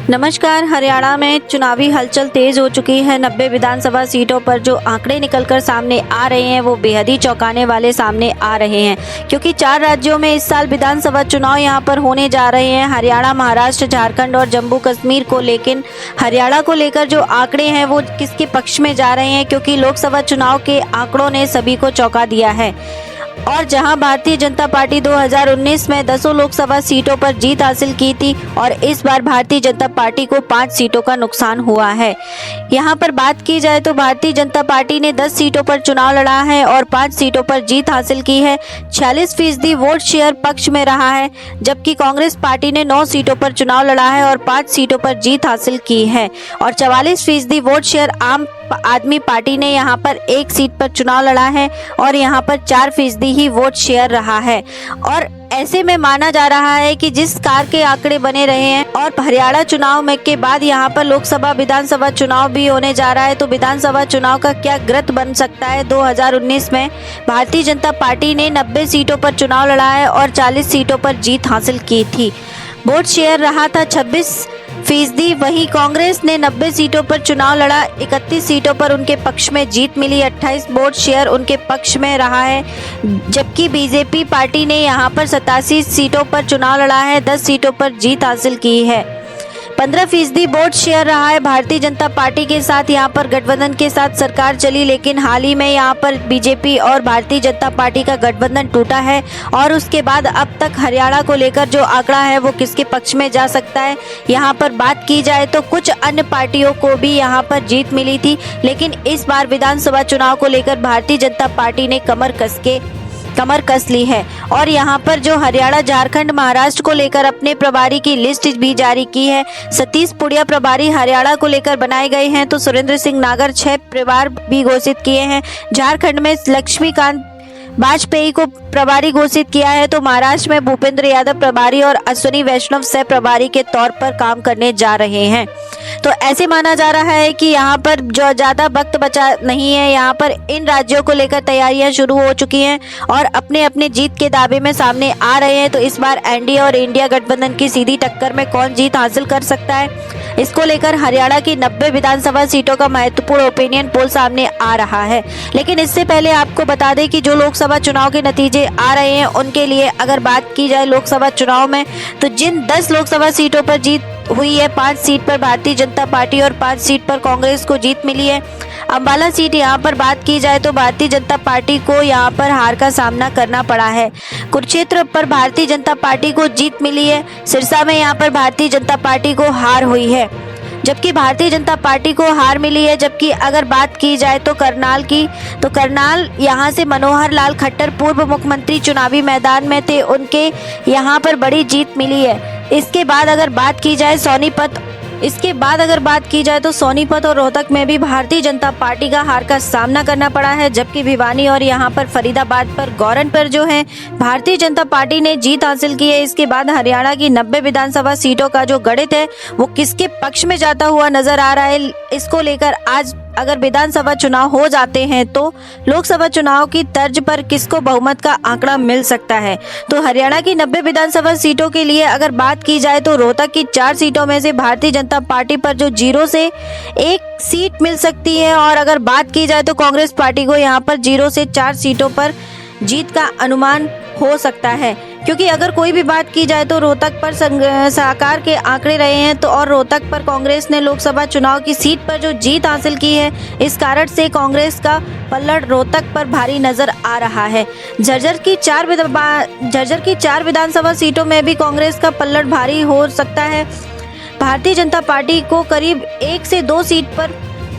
नमस्कार। हरियाणा में चुनावी हलचल तेज हो चुकी है। 90 विधानसभा सीटों पर जो आंकड़े निकलकर सामने आ रहे हैं वो बेहद ही चौंकाने वाले सामने आ रहे हैं, क्योंकि 4 राज्यों में इस साल विधानसभा चुनाव यहां पर होने जा रहे हैं, हरियाणा, महाराष्ट्र, झारखंड और जम्मू कश्मीर को। लेकिन हरियाणा को लेकर जो आंकड़े हैं वो किसके पक्ष में जा रहे हैं, क्योंकि लोकसभा चुनाव के आंकड़ों ने सभी को चौंका दिया है। और जहां भारतीय जनता पार्टी 2019 में 10 लोकसभा सीटों पर जीत हासिल की थी और इस बार भारतीय जनता पार्टी को 5 सीटों का नुकसान हुआ है। यहां पर बात की जाए तो भारतीय जनता पार्टी ने 10 सीटों पर चुनाव लड़ा है और 5 सीटों पर जीत हासिल की है। 46% वोट शेयर पक्ष में रहा है, जबकि कांग्रेस पार्टी ने 9 सीटों पर चुनाव लड़ा है और 5 सीटों पर जीत हासिल की है। और 44% वोट शेयर आम आदमी पार्टी ने यहाँ पर 1 सीट पर चुनाव लड़ा है और यहाँ पर 4% ही वोट शेयर रहा है। और ऐसे में माना जा रहा है कि जिस कार के आंकड़े बने रहे हैं और हरियाणा चुनाव में के बाद यहाँ पर लोकसभा विधानसभा चुनाव भी होने जा रहा है, तो विधानसभा चुनाव का क्या गृत बन सकता है। 2019 में भारतीय जनता पार्टी ने 90 सीटों पर चुनाव लड़ा है और 40 सीटों पर जीत हासिल की थी। वोट शेयर रहा था 26%। वहीं कांग्रेस ने 90 सीटों पर चुनाव लड़ा, 31 सीटों पर उनके पक्ष में जीत मिली, 28 वोट शेयर उनके पक्ष में रहा है। जबकि बीजेपी पार्टी ने यहां पर 87 सीटों पर चुनाव लड़ा है, 10 सीटों पर जीत हासिल की है। 15% वोट शेयर रहा है भारतीय जनता पार्टी के साथ। यहाँ पर गठबंधन के साथ सरकार चली, लेकिन हाल ही में यहाँ पर बीजेपी और भारतीय जनता पार्टी का गठबंधन टूटा है और उसके बाद अब तक हरियाणा को लेकर जो आंकड़ा है वो किसके पक्ष में जा सकता है। यहाँ पर बात की जाए तो कुछ अन्य पार्टियों को भी यहाँ पर जीत मिली थी, लेकिन इस बार विधानसभा चुनाव को लेकर भारतीय जनता पार्टी ने कमर कस ली है। और यहाँ पर जो हरियाणा, झारखंड, महाराष्ट्र को लेकर अपने प्रभारी की लिस्ट भी जारी की है। सतीश पुड़िया प्रभारी हरियाणा को लेकर बनाए गए हैं, तो सुरेंद्र सिंह नागर 6 प्रभार भी घोषित किए हैं। झारखंड में लक्ष्मीकांत वाजपेयी को प्रभारी घोषित किया है, तो महाराष्ट्र में भूपेंद्र यादव प्रभारी और अश्विनी वैष्णव सह प्रभारी के तौर पर काम करने जा रहे हैं। तो ऐसे माना जा रहा है कि यहाँ पर जो ज़्यादा वक्त बचा नहीं है, यहाँ पर इन राज्यों को लेकर तैयारियां शुरू हो चुकी हैं और अपने अपने जीत के दावे में सामने आ रहे हैं। तो इस बार एनडीए और इंडिया गठबंधन की सीधी टक्कर में कौन जीत हासिल कर सकता है, इसको लेकर हरियाणा की 90 विधानसभा सीटों का महत्वपूर्ण ओपिनियन पोल सामने आ रहा है। लेकिन इससे पहले आपको बता दें कि जो लोकसभा चुनाव के नतीजे आ रहे हैं उनके लिए अगर बात की जाए लोकसभा चुनाव में, तो जिन 10 लोकसभा सीटों पर जीत हुई है, 5 सीट पर भारतीय जनता पार्टी और 5 सीट पर कांग्रेस को जीत मिली है। अंबाला सीट यहाँ पर बात की जाए तो भारतीय जनता पार्टी को यहाँ पर हार का सामना करना पड़ा है। कुरुक्षेत्र पर भारतीय जनता पार्टी को जीत मिली है। सिरसा में यहाँ पर भारतीय जनता पार्टी को हार हुई है, जबकि भारतीय जनता पार्टी को हार मिली है। जबकि अगर बात की जाए तो करनाल की, तो करनाल यहाँ से मनोहर लाल खट्टर पूर्व मुख्यमंत्री चुनावी मैदान में थे, उनके यहाँ पर बड़ी जीत मिली है। इसके बाद अगर बात की जाए तो सोनीपत और रोहतक में भी भारतीय जनता पार्टी का हार का सामना करना पड़ा है। जबकि भिवानी और यहाँ पर फरीदाबाद पर, गौरन पर जो है भारतीय जनता पार्टी ने जीत हासिल की है। इसके बाद हरियाणा की 90 विधानसभा सीटों का जो गणित है वो किसके पक्ष में जाता हुआ नजर आ रहा है, इसको लेकर आज अगर विधानसभा चुनाव हो जाते हैं तो लोकसभा चुनाव की तर्ज पर किसको बहुमत का आंकड़ा मिल सकता है। तो हरियाणा की 90 विधानसभा सीटों के लिए अगर बात की जाए तो रोहतक की 4 सीटों में से भारतीय जनता पार्टी पर जो 0 से 1 सीट मिल सकती है, और अगर बात की जाए तो कांग्रेस पार्टी को यहाँ पर 0 से 4 सीटों पर जीत का अनुमान हो सकता है। क्योंकि अगर कोई भी बात की जाए तो रोहतक पर सरकार के आंकड़े रहे हैं, तो और रोहतक पर कांग्रेस ने लोकसभा चुनाव की सीट पर जो जीत हासिल की है, इस कारण से कांग्रेस का पलड़ रोहतक पर भारी नजर आ रहा है। झज्जर की 4 विधानसभा सीटों में भी कांग्रेस का पलड़ भारी हो सकता है। भारतीय जनता पार्टी को करीब 1 से 2 सीट पर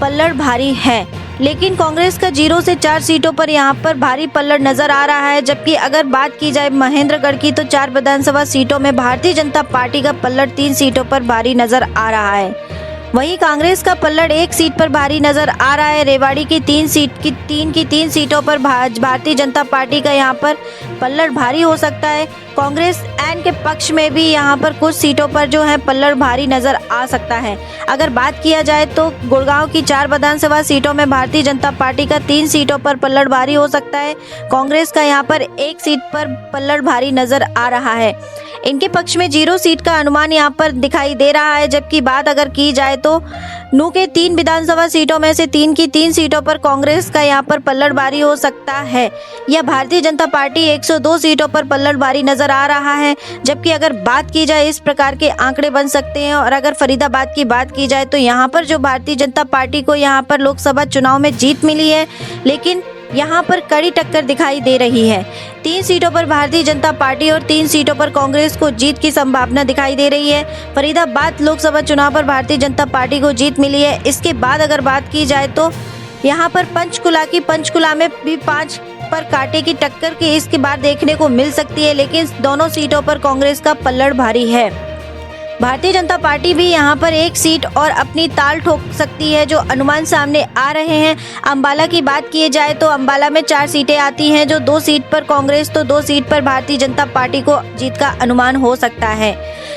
पलड़ भारी है, लेकिन कांग्रेस का 0 से 4 सीटों पर यहाँ पर भारी पलड़ नजर आ रहा है। जबकि अगर बात की जाए महेंद्रगढ़ की, तो 4 विधानसभा सीटों में भारतीय जनता पार्टी का पलड़ 3 सीटों पर भारी नजर आ रहा है। वहीं कांग्रेस का पलड़ 1 सीट पर भारी नजर आ रहा है। रेवाड़ी की 3 सीटों पर भारतीय जनता पार्टी का यहाँ पर पलड़ भारी हो सकता है। कांग्रेस एन के पक्ष में भी यहाँ पर कुछ सीटों पर जो है पल्लड़ भारी नजर आ सकता है। अगर बात किया जाए तो गुड़गांव की 4 विधानसभा सीटों में भारतीय जनता पार्टी का 3 सीटों पर पल्लड़ भारी हो सकता है। कांग्रेस का यहाँ पर 1 सीट पर पल्लड़ भारी नजर आ रहा है। इनके पक्ष में 0 सीट का अनुमान यहाँ पर दिखाई दे रहा है। जबकि बात अगर की जाए तो नू के 3 विधानसभा सीटों में से 3 की 3 सीटों पर कांग्रेस का यहाँ पर पल्लड़ भारी हो सकता है, या भारतीय जनता पार्टी 102 सीटों पर पल्लड़ भारी नजर आ रहा है। जबकि अगर बात की जाए इस प्रकार के आंकड़े बन सकते हैं। और अगर फरीदाबाद की बात की जाए तो यहाँ पर जो भारतीय जनता पार्टी को यहाँ पर लोकसभा चुनाव में जीत मिली है, लेकिन यहाँ पर कड़ी टक्कर दिखाई दे रही है। 3 सीटों पर भारतीय जनता पार्टी और 3 सीटों पर कांग्रेस को जीत की संभावना दिखाई दे रही है। फरीदाबाद लोकसभा चुनाव पर भारतीय जनता पार्टी को जीत मिली है। इसके बाद अगर बात की जाए तो यहाँ पर पंचकुला में भी 5 पर कांटे की टक्कर की इसके बाद देखने को मिल सकती है, लेकिन दोनों सीटों पर कांग्रेस का पल्लड़ भारी है। भारतीय जनता पार्टी भी यहाँ पर 1 सीट और अपनी ताल ठोक सकती है, जो अनुमान सामने आ रहे हैं। अंबाला की बात की जाए तो अंबाला में 4 सीटें आती हैं, जो 2 सीट पर कांग्रेस तो 2 सीट पर भारतीय जनता पार्टी को जीत का अनुमान हो सकता है।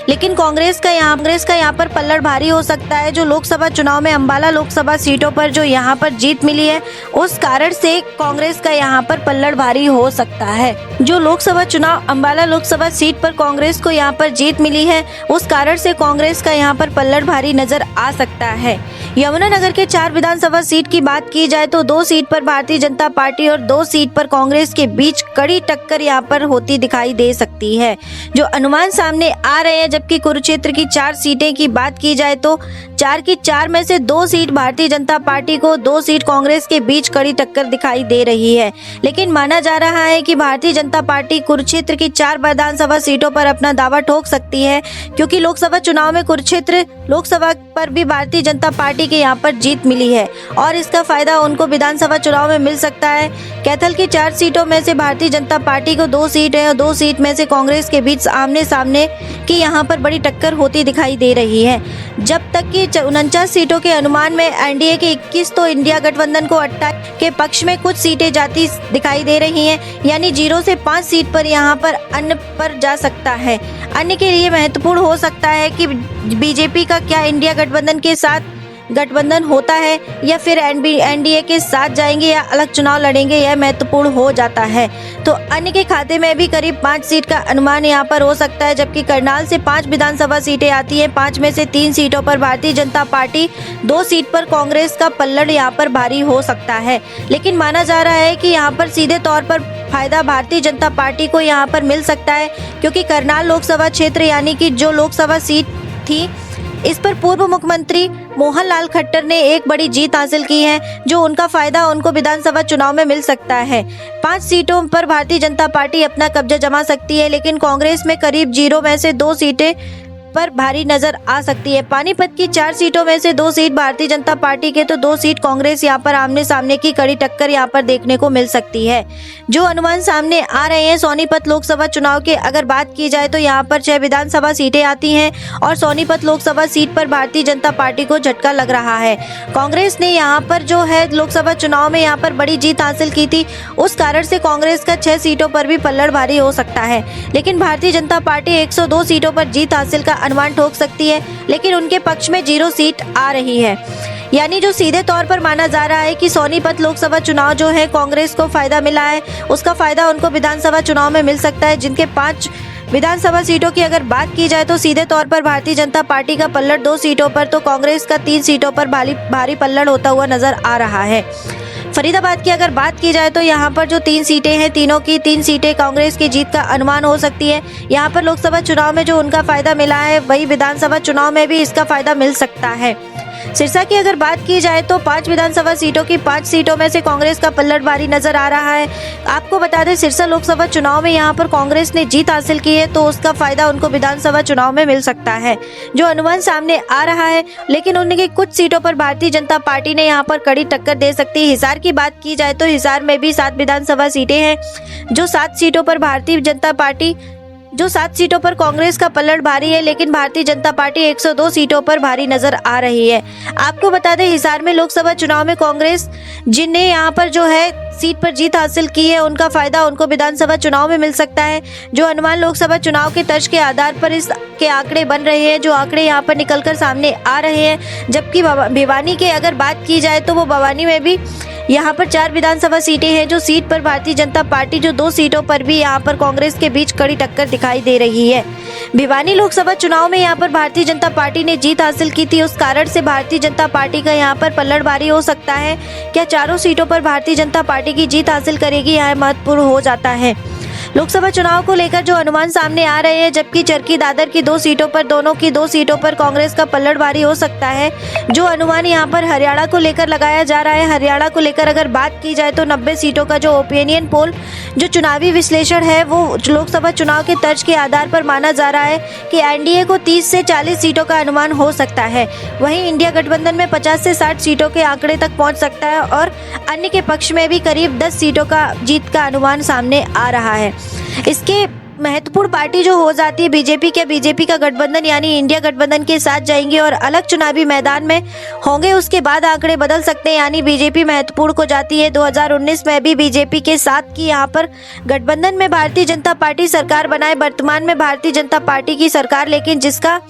लेकिन कांग्रेस का यहाँ पर पल्लड़ भारी हो सकता है। जो लोकसभा चुनाव में अंबाला लोकसभा सीटों पर जो यहाँ पर जीत मिली है, उस कारण से कांग्रेस का यहाँ पर पल्लड़ भारी हो सकता है। जो लोकसभा चुनाव अंबाला लोकसभा सीट पर कांग्रेस को यहाँ पर जीत मिली है, उस कारण से कांग्रेस का यहाँ पर पल्लड़ भारी नजर आ सकता है। यमुनानगर के 4 विधानसभा सीट की बात की जाए तो 2 सीट पर भारतीय जनता पार्टी और 2 सीट पर कांग्रेस के बीच कड़ी टक्कर यहाँ पर होती दिखाई दे सकती है, जो अनुमान सामने आ रहे हैं। जबकि कुरुक्षेत्र की 4 सीटें की बात की जाए तो 4 की 4 में से 2 सीट भारतीय जनता पार्टी को, 2 सीट कांग्रेस के बीच कड़ी टक्कर दिखाई दे रही है। लेकिन माना जा रहा है कि भारतीय जनता पार्टी कुरुक्षेत्र की 4 विधानसभा सीटों पर अपना दावा ठोक सकती है, क्योंकि लोकसभा चुनाव में कुरुक्षेत्र लोकसभा पर भी भारतीय जनता पार्टी के यहाँ पर जीत मिली है और इसका फायदा उनको विधानसभा चुनाव में मिल सकता है। कैथल की 4 सीटों में से भारतीय जनता पार्टी को 2 सीट है और 2 सीट में से कांग्रेस के बीच आमने सामने की यहाँ पर बड़ी टक्कर होती दिखाई दे रही है। जब तक कि 49 सीटों के अनुमान में एनडीए के 21 तो इंडिया गठबंधन को 28 के पक्ष में कुछ सीटें जाती दिखाई दे रही हैं, यानी 0 से 5 सीट पर यहाँ पर अन्य पर जा सकता है। अन्य के लिए महत्वपूर्ण हो सकता है कि बीजेपी का क्या इंडिया गठबंधन के साथ गठबंधन होता है या फिर एनडीए के साथ जाएंगे या अलग चुनाव लड़ेंगे, यह महत्वपूर्ण हो जाता है। तो अन्य के खाते में भी करीब 5 सीट का अनुमान यहाँ पर हो सकता है। जबकि करनाल से 5 विधानसभा सीटें आती हैं, 5 में से 3 सीटों पर भारतीय जनता पार्टी, 2 सीट पर कांग्रेस का पल्लड़ यहाँ पर भारी हो सकता है। लेकिन माना जा रहा है कि यहाँ पर सीधे तौर पर फायदा भारतीय जनता पार्टी को यहाँ पर मिल सकता है, क्योंकि करनाल लोकसभा क्षेत्र यानी कि जो लोकसभा सीट थी, इस पर पूर्व मुख्यमंत्री मोहन लाल खट्टर ने एक बड़ी जीत हासिल की है, जो उनका फायदा उनको विधानसभा चुनाव में मिल सकता है। 5 सीटों पर भारतीय जनता पार्टी अपना कब्जा जमा सकती है, लेकिन कांग्रेस में करीब 0 में से 2 सीटें पर भारी नजर आ सकती है। पानीपत की 4 सीटों में से 2 सीट भारतीय जनता पार्टी के तो 2 सीट कांग्रेस यहाँ पर आमने सामने की कड़ी टक्कर यहाँ पर देखने को मिल सकती है। जो अनुमान सामने आ रहे हैं सोनीपत लोकसभा चुनाव के, अगर बात की जाए तो यहाँ पर 6 विधानसभा सीटें आती हैं और सोनीपत लोकसभा सीट पर भारतीय जनता पार्टी को झटका लग रहा है। कांग्रेस ने यहाँ पर जो है लोकसभा चुनाव में यहाँ पर बड़ी जीत हासिल की थी, उस कारण से कांग्रेस का 6 सीटों पर भी पल्लड़ भारी हो सकता है। लेकिन भारतीय जनता पार्टी 102 सीटों पर जीत हासिल का अनुमान ठोक सकती है, लेकिन उनके पक्ष में 0 सीट आ रही है। यानी जो सीधे तौर पर माना जा रहा है कि सोनीपत लोकसभा चुनाव जो है कांग्रेस को फायदा मिला है, उसका फायदा उनको विधानसभा चुनाव में मिल सकता है। जिनके 5 विधानसभा सीटों की अगर बात की जाए तो सीधे तौर पर भारतीय जनता पार्टी का पल्लड़ 2 सीटों पर, तो कांग्रेस का 3 सीटों पर भारी पल्लड़ होता हुआ नजर आ रहा है। फरीदाबाद की अगर बात की जाए तो यहाँ पर जो 3 सीटें हैं, तीनों की 3 सीटें कांग्रेस की जीत का अनुमान हो सकती है। यहाँ पर लोकसभा चुनाव में जो उनका फायदा मिला है, वही विधानसभा चुनाव में भी इसका फायदा मिल सकता है। सिरसा की अगर बात की जाए तो 5 विधानसभा सीटों की 5 सीटों में से कांग्रेस का पल्लड़ भारी नजर आ रहा है। आपको बता दें सिरसा लोकसभा चुनाव में यहाँ पर कांग्रेस ने जीत हासिल की है, तो उसका फायदा उनको विधानसभा चुनाव में मिल सकता है, जो अनुमान सामने आ रहा है। लेकिन उनके कुछ सीटों पर भारतीय जनता पार्टी ने यहाँ पर कड़ी टक्कर दे सकती है। हिसार की बात की जाए तो हिसार में भी 7 विधानसभा सीटें हैं, जो 7 सीटों पर भारतीय जनता पार्टी जो 7 सीटों पर कांग्रेस का पल्लड़ भारी है, लेकिन भारतीय जनता पार्टी 102 सीटों पर भारी नजर आ रही है। आपको बता दें हिसार में लोकसभा चुनाव में कांग्रेस जिन्हें यहाँ पर जो है सीट पर जीत हासिल की है उनका फायदा उनको विधानसभा चुनाव में मिल सकता है। जो अनुमान लोकसभा चुनाव के तर्ज के आधार पर इसके आंकड़े बन रहे हैं, जो आंकड़े यहाँ पर निकलकर सामने आ रहे हैं। जबकि भिवानी के अगर बात की जाए तो वो भिवानी में भी यहाँ पर 4 विधानसभा सीटें हैं, जो सीट पर भारतीय जनता पार्टी, जो 2 सीटों पर भी यहाँ पर कांग्रेस के बीच कड़ी टक्कर दिखाई दे रही है। भिवानी लोकसभा चुनाव में यहाँ पर भारतीय जनता पार्टी ने जीत हासिल की थी, उस कारण से भारतीय जनता पार्टी का यहाँ पर पलटवारी हो सकता है। क्या चारों सीटों पर भारतीय जनता पार्टी की जीत हासिल करेगी, यह महत्वपूर्ण हो जाता है। लोकसभा चुनाव को लेकर जो अनुमान सामने आ रहे हैं, जबकि चरखी दादर की 2 सीटों पर, दोनों की 2 सीटों पर कांग्रेस का पलटवारी हो सकता है। जो अनुमान यहाँ पर हरियाणा को लेकर लगाया जा रहा है, हरियाणा को लेकर अगर बात की जाए तो 90 सीटों का जो ओपिनियन पोल, जो चुनावी विश्लेषण है, वो लोकसभा चुनाव के तर्ज के आधार पर माना जा रहा है कि एनडीए को 30 से 40 सीटों का अनुमान हो सकता है। वहीं इंडिया गठबंधन में 50 से 60 सीटों के आंकड़े तक पहुंच सकता है और अन्य के पक्ष में भी करीब 10 सीटों का जीत का अनुमान सामने आ रहा है। इसके महत्वपूर्ण पार्टी जो हो जाती है बीजेपी का गठबंधन यानी इंडिया गठबंधन के साथ जाएंगे और अलग चुनावी मैदान में होंगे, उसके बाद आंकड़े बदल सकते हैं। यानी बीजेपी महत्वपूर्ण को जाती है। 2019 में भी बीजेपी के साथ की यहाँ पर गठबंधन में भारतीय जनता पार्टी सरकार बनाए, वर्तमान में भारतीय जनता पार्टी की सरकार, लेकिन जिसका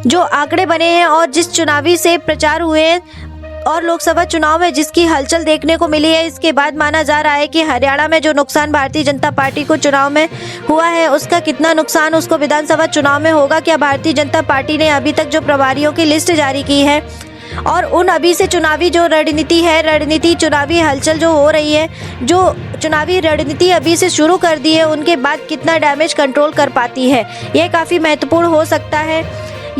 जो आंकड़े बने हैं और जिस चुनावी से प्रचार हुए हैं और लोकसभा चुनाव में जिसकी हलचल देखने को मिली है, इसके बाद माना जा रहा है कि हरियाणा में जो नुकसान भारतीय जनता पार्टी को चुनाव में हुआ है, उसका कितना नुकसान उसको विधानसभा चुनाव में होगा। क्या भारतीय जनता पार्टी ने अभी तक जो प्रभारियों की लिस्ट जारी की है और उन अभी से चुनावी जो रणनीति है, चुनावी हलचल जो हो रही है, जो चुनावी रणनीति अभी से शुरू कर दी है, उनके बाद कितना डैमेज कंट्रोल कर पाती है, यह काफ़ी महत्वपूर्ण हो सकता है।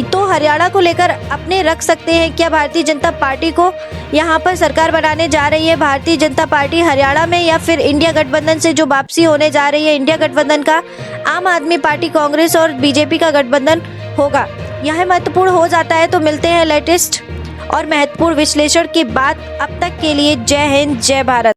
तो हरियाणा को लेकर अपने रख सकते हैं क्या भारतीय जनता पार्टी को यहाँ पर सरकार बनाने जा रही है भारतीय जनता पार्टी हरियाणा में, या फिर इंडिया गठबंधन से जो वापसी होने जा रही है इंडिया गठबंधन का, आम आदमी पार्टी, कांग्रेस और बीजेपी का गठबंधन होगा, यह महत्वपूर्ण हो जाता है। तो मिलते हैं लेटेस्ट और महत्वपूर्ण विश्लेषण के बाद। अब तक के लिए जय हिंद, जय भारत।